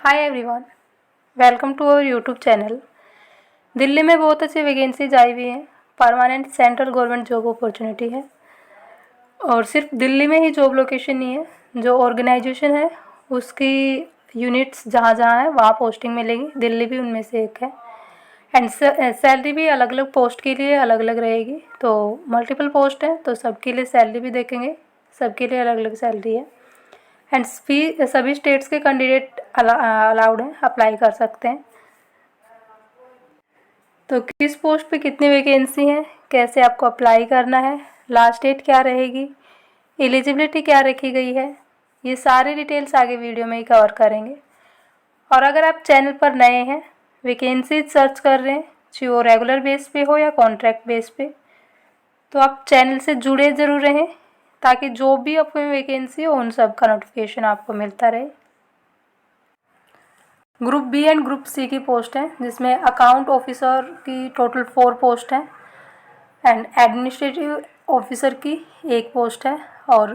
Hi everyone, welcome to our YouTube channel. Delhi में बहुत अच्छी वैकेंसीज आई हुई हैं। Permanent central government job opportunity है और सिर्फ दिल्ली में ही जॉब लोकेशन नहीं है, जो ऑर्गेनाइजेशन है उसकी यूनिट्स जहाँ जहाँ है वहाँ पोस्टिंग मिलेगी। दिल्ली भी उनमें से एक है। एंड सैलरी भी अलग अलग पोस्ट के लिए अलग अलग रहेगी। तो मल्टीपल पोस्ट है तो सबके लिए सैलरी भी देखेंगे, सबके लिए अलग अलग सैलरी है। एंड सभी स्टेट्स के कैंडिडेट अलाउड हैं, अप्लाई कर सकते हैं। तो किस पोस्ट पे कितनी वैकेंसी है, कैसे आपको अप्लाई करना है, लास्ट डेट क्या रहेगी, एलिजिबिलिटी क्या रखी गई है, ये सारी डिटेल्स आगे वीडियो में ही कवर करेंगे। और अगर आप चैनल पर नए हैं, वैकेंसी सर्च कर रहे हैं, चाहे वो रेगुलर बेस पे हो या कॉन्ट्रैक्ट बेस पे, तो आप चैनल से जुड़े ज़रूर रहें ताकि जो भी आपको वैकेंसी हो उन सब का नोटिफिकेशन आपको मिलता रहे। Group B and group C की पोस्ट है, जिसमें अकाउंट ऑफिसर की टोटल 4 पोस्ट हैं एंड एडमिनिस्ट्रेटिव ऑफिसर की 1 पोस्ट है। और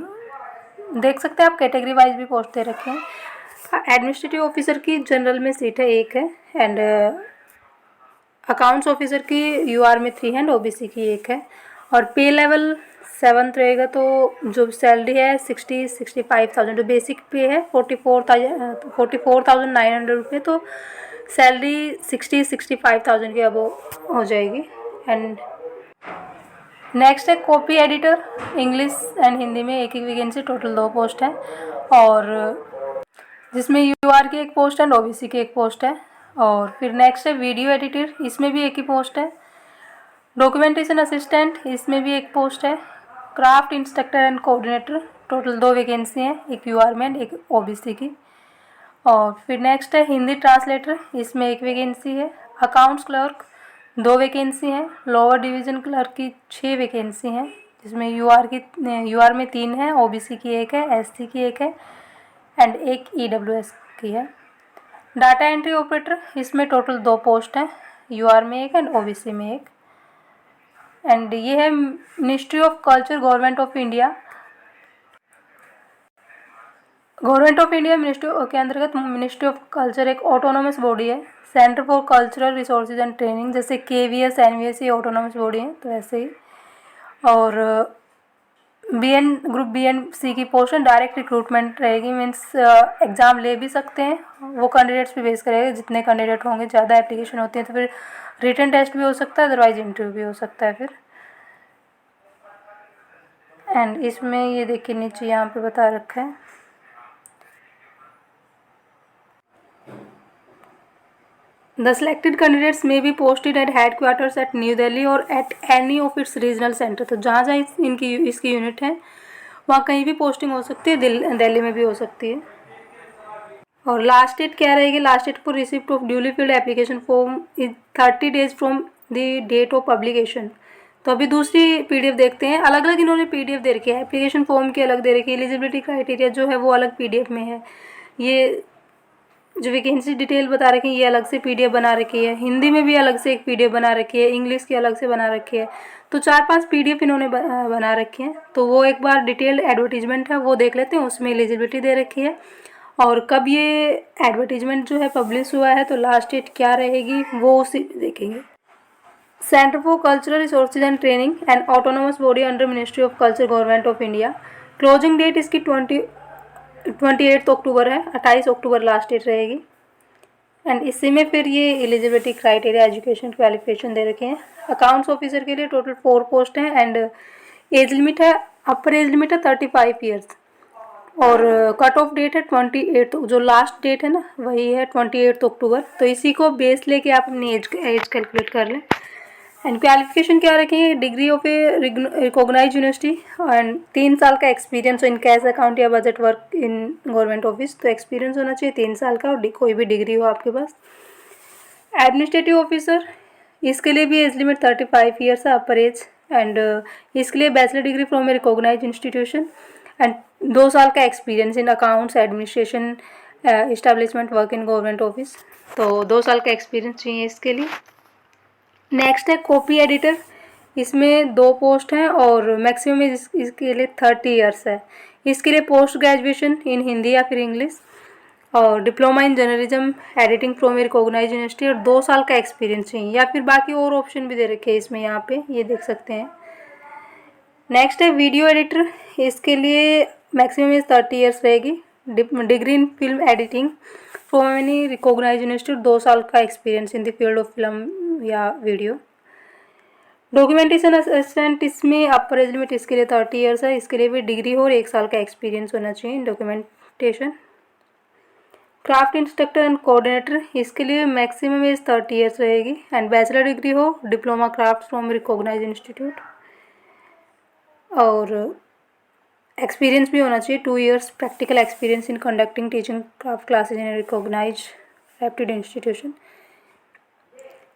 देख सकते हैं आप कैटेगरी वाइज भी पोस्ट दे रखे हैं। एडमिनिस्ट्रेटिव ऑफिसर की जनरल में सीट है 1 है एंड अकाउंट्स ऑफिसर की यूआर में 3 है, ओबीसी की 1 है। और पे लेवल 7th रहेगा। तो जो सैलरी है 65,000, जो बेसिक पे है 44,900 रुपये, तो सैलरी 65,000 के अबव हो जाएगी। एंड नेक्स्ट है copy editor, English and Hindi में एक वैकेंसी, टोटल 2 पोस्ट है। और जिसमें यूआर की 1 पोस्ट है एंड ओबीसी की 1 पोस्ट है। और फिर नेक्स्ट है वीडियो एडिटर, इसमें भी 1 ही पोस्ट है। डॉक्यूमेंटेशन असिस्टेंट, इसमें भी 1 पोस्ट है। Craft instructor and coordinator, total 2 vacancy हैं, एक यूआर में एक ओबीसी की। और फिर नेक्स्ट है हिंदी ट्रांसलेटर, इसमें 1 वैकेंसी है। अकाउंट्स क्लर्क 2 वैकेंसी हैं। लोअर डिवीज़न क्लर्क की 6 वैकेंसी हैं, जिसमें यूआर में 3 है, ओबीसी की 1 है, एससी की 1 है एंड 1 ईडब्ल्यूएस की है। डाटा एंट्री ऑपरेटर, इसमें टोटल 2 पोस्ट हैं, यूआर में 1 एंड ओबीसी में 1। एंड ये है ministry of culture, government of India. Government of India ministry के अंतर्गत मिनिस्ट्री ऑफ कल्चर एक ऑटोनोमस बॉडी है। Centre for cultural resources and training, जैसे केवीएस एनवीएस ये ऑटोनोमस बॉडी है, तो ऐसे ही। और ग्रुप बी एंड सी की पोस्ट डायरेक्ट रिक्रूटमेंट रहेगी, मीन्स एग्ज़ाम ले भी सकते हैं, वो कैंडिडेट्स पे बेस करेगा। जितने कैंडिडेट होंगे, ज़्यादा एप्लीकेशन होती है तो फिर रिटन टेस्ट भी हो सकता है, अदरवाइज इंटरव्यू भी हो सकता है फिर। एंड इसमें ये देखिए नीचे यहाँ पे बता रखा है, The selected candidates may be posted at headquarters at New Delhi or at any of its regional center। तो जहाँ जहाँ इसकी यूनिट है वहाँ कहीं भी पोस्टिंग हो सकती है, दिल्ली में भी हो सकती है। और लास्ट डेट क्या रहेगी? Last date for receipt of duly filled application form is 30 days from the date of publication. तो अभी दूसरी पीडीएफ देखते हैं। अलग अलग इन्होंने पीडीएफ दे रखी है, एप्लीकेशन फॉर्म की अलग दे रखी है, एलिजिबिलिटी क्राइटेरिया जो है वो अलग पीडीएफ में है। ये जो वैकेंसी डिटेल बता रखी है ये अलग से पीडीएफ बना रखी है, हिंदी में भी अलग से एक पीडीएफ बना रखी है, इंग्लिश की अलग से बना रखी है। तो 4-5 पीडीएफ इन्होंने बना रखी हैं। तो वो एक बार डिटेल्ड एडवर्टीजमेंट है वो देख लेते हैं, उसमें एलिजिबिलिटी दे रखी है और कब ये एडवर्टीजमेंट जो है पब्लिश हुआ है, तो लास्ट डेट क्या रहेगी वो उसी देखेंगे। Centre for cultural resources and training and autonomous body under ministry of culture, government of India. Closing date इसकी 28 अक्टूबर है, 28 अक्टूबर लास्ट डेट रहेगी। एंड इसी में फिर ये एलिजिबिलिटी क्राइटेरिया, एजुकेशन क्वालिफिकेशन दे रखे हैं। अकाउंट्स ऑफिसर के लिए टोटल 4 पोस्ट हैं एंड एज लिमिट है, अपर एज लिमिट है 35 ईयर्स और कट ऑफ डेट है 28, जो लास्ट डेट है ना वही है 28 अक्टूबर। तो इसी को बेस लेके आप अपनी एज कैलकुलेट कर लें। एंड क्वालिफिकेशन क्या रखेंगे? Degree of a recognise university and 3 साल का एक्सपीरियंस इन कैश अकाउंट या budget work in government office. तो एक्सपीरियंस होना चाहिए 3 साल का और कोई भी डिग्री हो आपके पास। एडमिनिस्ट्रेटिव ऑफिसर, इसके लिए भी एज लिमिट 35 ईयर्स है, अपर एज। एंड इसके लिए bachelor degree from a recognise institution and 2 साल का experience in accounts administration establishment work in government office. तो 2 साल का एक्सपीरियंस चाहिए इसके लिए। नेक्स्ट है कॉपी एडिटर, इसमें 2 पोस्ट हैं और मैक्सिमम इसके लिए 30 ईयर्स है। इसके लिए पोस्ट ग्रेजुएशन इन हिंदी या फिर इंग्लिश और diploma in journalism editing from a recognised university और 2 साल का एक्सपीरियंस चाहिए, या फिर बाकी और ऑप्शन भी दे रखे हैं इसमें, यहाँ पे ये देख सकते हैं। नेक्स्ट है वीडियो एडिटर, इसके लिए मैक्सिमम एज 30 ईयर्स रहेगी। Degree in film editing from any recognised university, 2 साल का experience in the field of film या वीडियो। डॉक्यूमेंटेशन असिस्टेंट, इसमें अपर एज लिमिट इसके लिए 30 ईयर्स है, इसके लिए भी डिग्री हो और 1 साल का एक्सपीरियंस होना चाहिए in documentation. Craft instructor and coordinator, इसके लिए मैक्सिमम एज 30 ईयर्स रहेगी एंड बैचलर डिग्री हो, diploma craft from recognised institute, और एक्सपीरियंस भी होना चाहिए 2 years practical experience in conducting teaching craft classes in recognised reputed institution.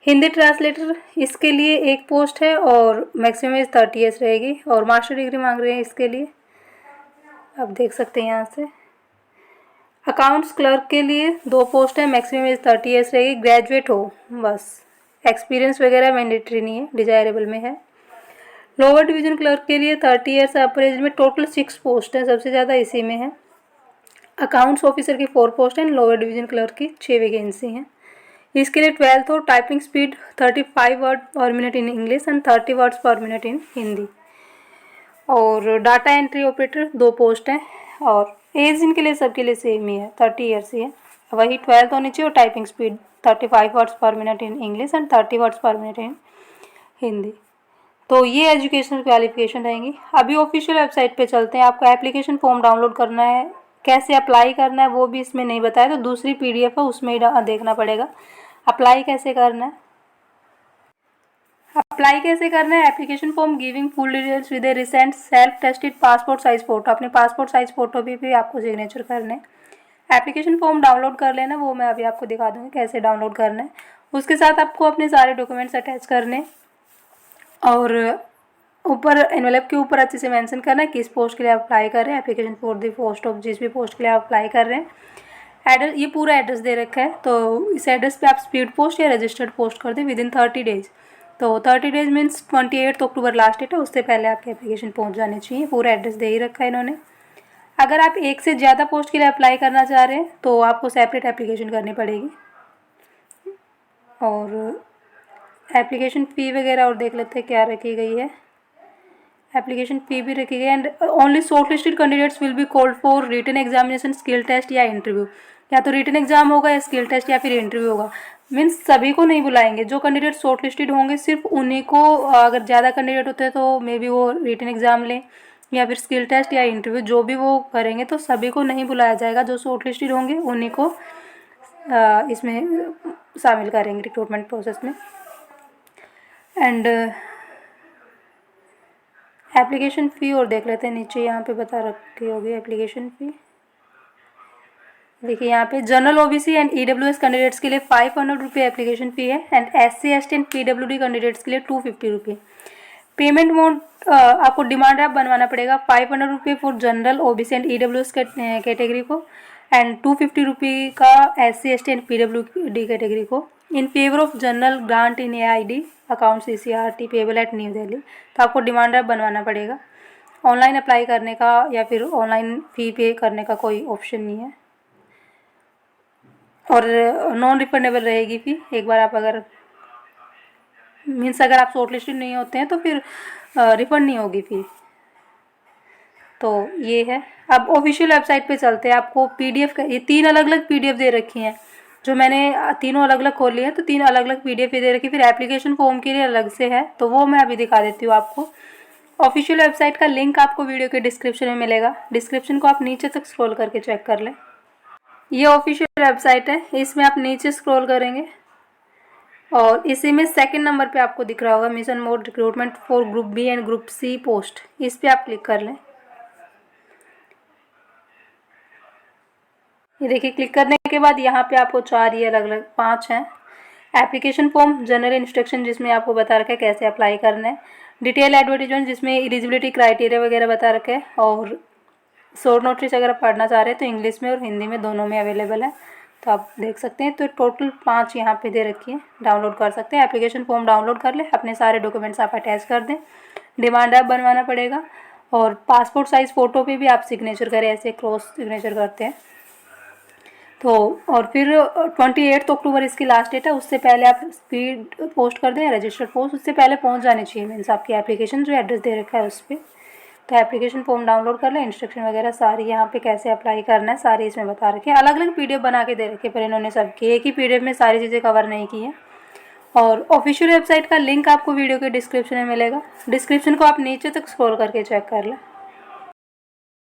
Hindi translator, इसके लिए एक पोस्ट है और मैक्सिमम एज 30 ईयर्स रहेगी और मास्टर डिग्री मांग रहे हैं इसके लिए, आप देख सकते हैं यहाँ से। अकाउंट्स क्लर्क के लिए 2 पोस्ट है, मैक्सिमम एज 30 ईयर्स रहेगी, ग्रेजुएट हो बस, एक्सपीरियंस वगैरह मैंडेटरी नहीं है, डिजायरेबल में है। लोअर डिवीजन क्लर्क के लिए 30 ईयर्स अपर एज में, टोटल 6 पोस्ट है, सबसे ज़्यादा इसी में है। अकाउंट्स ऑफिसर की 4 पोस्ट हैं, लोअर डिवीजन क्लर्क की 6 वैकेंसी हैं। इसके लिए 12th हो, टाइपिंग स्पीड 35 वर्ड पर minute in English and 30 words पर मिनट इन हिंदी। और डाटा एंट्री ऑपरेटर 2 पोस्ट हैं और एज इनके लिए सबके लिए सेम ही है, 30 ईयर्स ही है, वही 12th होनी चाहिए और टाइपिंग स्पीड 35 वर्ड्स पर minute in English and 30 words पर मिनट इन हिंदी। तो ये एजुकेशनल क्वालिफिकेशन रहेंगी। अभी ऑफिशियल वेबसाइट पे चलते हैं। आपको एप्लीकेशन फॉर्म डाउनलोड करना है, कैसे अप्लाई करना है वो भी इसमें नहीं बताया, तो दूसरी PDF है उसमें ही देखना पड़ेगा अप्लाई कैसे करना है। अप्लाई कैसे करना है, application form giving full details with A recent self tested passport size photo, अपने पासपोर्ट साइज फोटो भी आपको सिग्नेचर करने हैं। एप्लीकेशन फॉर्म डाउनलोड कर लेना, वो मैं अभी आपको दिखा दूँगी कैसे डाउनलोड करना है। उसके साथ आपको अपने सारे डॉक्यूमेंट्स अटैच करने और ऊपर एनवेलप के ऊपर अच्छे से मेंशन करना है किस पोस्ट के लिए आप अप्लाई कर रहे हैं, application for the post of जिस भी पोस्ट के लिए आप अप्लाई कर रहे हैं। एड्रेस, ये पूरा एड्रेस दे रखा है, तो इस एड्रेस पे आप स्पीड पोस्ट या रजिस्टर्ड पोस्ट कर दें विद इन 30 डेज। तो 30 डेज मीन्स 28 अक्टूबर लास्ट डेट है, उससे पहले आपकी एप्लीकेशन पहुंच जानी चाहिए। पूरा एड्रेस दे ही रखा है इन्होंने। अगर आप एक से ज़्यादा पोस्ट के लिए अप्लाई करना चाह रहे हैं तो आपको सेपरेट एप्लीकेशन करनी पड़ेगी। और एप्लीकेशन फ़ी वगैरह और देख लेते हैं क्या रखी गई है। एप्लीकेशन फ़ी भी रखी गई है and only short listed candidates will be called for written examination, skill test या इंटरव्यू। या तो रिटन एग्जाम होगा या स्किल टेस्ट या फिर इंटरव्यू होगा। मीन्स सभी को नहीं बुलाएंगे, जो कैंडिडेट शॉर्ट लिस्टेड होंगे सिर्फ उन्हीं को, अगर ज़्यादा कैंडिडेट होते हैं तो मे बी वो रिटन एग्जाम लें या फिर स्किल टेस्ट या इंटरव्यू, जो भी वो करेंगे, तो सभी को नहीं बुलाया जाएगा। जो शॉर्ट लिस्टेड होंगे उन्हीं को इसमें शामिल करेंगे रिक्रूटमेंट प्रोसेस में। एंड एप्लीकेशन फ़ी और देख लेते हैं, नीचे यहाँ पे बता रखी होगी एप्लीकेशन फ़ी। देखिए यहाँ पे general OBC and EWS candidates के लिए 500 रुपये एप्लीकेशन फ़ी है and SC ST and PWD candidates के लिए 250 रुपये। पेमेंट मोड आपको डिमांड ड्राफ्ट बनवाना पड़ेगा, 500 रुपये for general OBC and EWS category को एंड 250 रुपये का SC ST and PWD category को in favour of general grant in AID account CCRT payable at New Delhi. तो आपको डिमांड ड्राफ्ट बनवाना पड़ेगा। ऑनलाइन अप्लाई करने का या फिर ऑनलाइन फ़ी पे करने का कोई ऑप्शन नहीं है और नॉन रिफंडेबल रहेगी फ़ी। एक बार आप अगर मीन्स अगर आप शॉर्ट लिस्टेड नहीं होते हैं तो फिर रिफंड नहीं होगी फ़ी। तो ये है। अब ऑफिशियल वेबसाइट पे चलते हैं। आपको PDF का ये 3 अलग अलग PDF दे रखी हैं, जो मैंने तीनों अलग अलग खोली है, तो 3 अलग अलग PDF दे रखी। फिर एप्लीकेशन फॉर्म के लिए अलग से है, तो वो मैं अभी दिखा देती हूँ आपको। ऑफिशियल वेबसाइट का लिंक आपको वीडियो के डिस्क्रिप्शन में मिलेगा। डिस्क्रिप्शन को आप नीचे तक स्क्रॉल करके चेक कर लें। ये ऑफिशियल वेबसाइट है, इसमें आप नीचे स्क्रॉल करेंगे और इसी में सेकंड नंबर पे आपको दिख रहा होगा mission mode recruitment for group B and group C post, इस पे आप क्लिक कर लें। ये देखिए, क्लिक करने के बाद यहाँ पे आपको 4 ये अलग अलग 5 हैं। एप्लीकेशन फॉर्म, जनरल इंस्ट्रक्शन जिसमें आपको बता रखा है कैसे अप्लाई करना है, डिटेल एडवर्टीजमेंट जिसमें एलिजिबिलिटी क्राइटेरिया वगैरह बता रखा है, और शॉर्ट नोटिस अगर आप पढ़ना चाह रहे हैं तो इंग्लिश में और हिंदी में दोनों में अवेलेबल है, तो आप देख सकते हैं। तो टोटल 5 यहाँ पे दे रखी है, डाउनलोड कर सकते हैं। एप्लीकेशन फॉर्म डाउनलोड कर ले, अपने सारे डॉक्यूमेंट्स आप अटैच कर दें, डिमांड ड्राफ्ट बनवाना पड़ेगा और पासपोर्ट साइज़ फ़ोटो पे भी आप सिग्नेचर करें, ऐसे क्रॉस सिग्नेचर करते हैं। तो और फिर 28 अक्टूबर इसकी लास्ट डेट है, उससे पहले आप स्पीड पोस्ट कर दें, रजिस्टर्ड पोस्ट उससे पहले पहुंच जानी चाहिए, मीन्स आपकी एप्लीकेशन जो एड्रेस दे रखा है उस पर। तो एप्लीकेशन फॉर्म डाउनलोड कर लें, इंस्ट्रक्शन वगैरह सारी यहाँ पे कैसे अप्लाई करना है सारी इसमें बता रखे हैं। अलग अलग पीडीएफ बना के दे रखे, पर इन्होंने सबकी एक ही पीडीएफ में सारी चीज़ें कवर नहीं की हैं। और ऑफिशियल वेबसाइट का लिंक आपको वीडियो के डिस्क्रिप्शन में मिलेगा, डिस्क्रिप्शन को आप नीचे तक स्क्रॉल करके चेक कर लें।